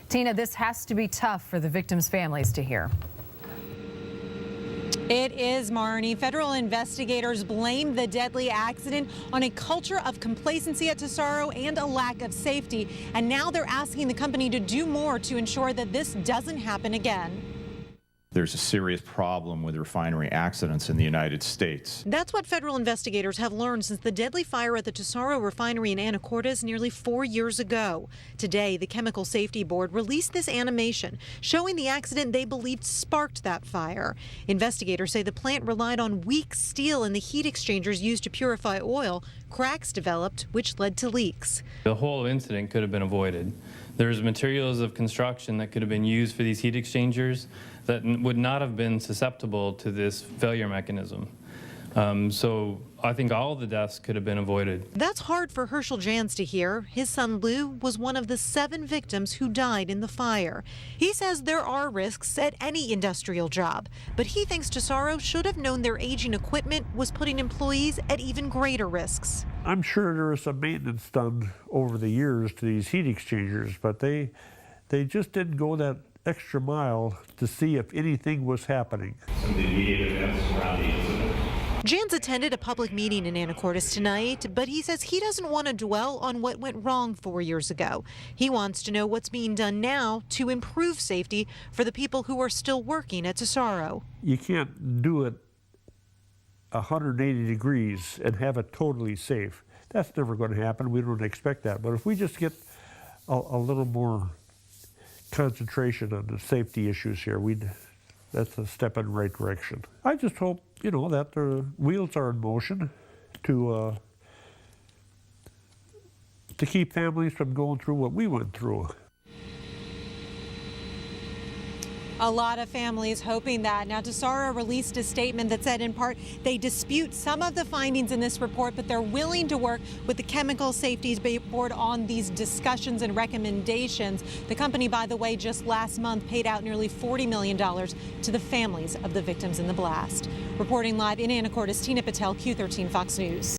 Tina, this has to be tough for the victims' families to hear. It is, Marnie. Federal investigators blame the deadly accident on a culture of complacency at Tesoro and a lack of safety. And now they're asking the company to do more to ensure that this doesn't happen again. There's a serious problem with refinery accidents in the United States. That's what federal investigators have learned since the deadly fire at the Tesoro Refinery in Anacortes nearly 4 years ago. Today, the Chemical Safety Board released this animation showing the accident they believed sparked that fire. Investigators say the plant relied on weak steel in the heat exchangers used to purify oil. Cracks developed, which led to leaks. The whole incident could have been avoided. There's materials of construction that could have been used for these heat exchangers that would not have been susceptible to this failure mechanism. So I think all the deaths could have been avoided. That's hard for Herschel Jans to hear. His son Lou was one of the 7 victims who died in the fire. He says there are risks at any industrial job, but he thinks Tesoro should have known their aging equipment was putting employees at even greater risks. I'm sure there was some maintenance done over the years to these heat exchangers, but they just didn't go that extra mile to see if anything was happening. Some of the immediate events around the incident. Jans attended a public meeting in Anacortes tonight, but he says he doesn't want to dwell on what went wrong 4 years ago. He wants to know what's being done now to improve safety for the people who are still working at Tesoro. You can't do it 180 degrees and have it totally safe. That's never going to happen. We don't expect that. But if we just get a little more concentration on the safety issues here, that's a step in the right direction. I just hope, that the wheels are in motion to keep families from going through what we went through. A lot of families hoping that. Now, Tesoro released a statement that said, in part, they dispute some of the findings in this report, but they're willing to work with the Chemical Safety Board on these discussions and recommendations. The company, by the way, just last month paid out nearly $40 million to the families of the victims in the blast. Reporting live in Anacortes, Tina Patel, Q13 Fox News.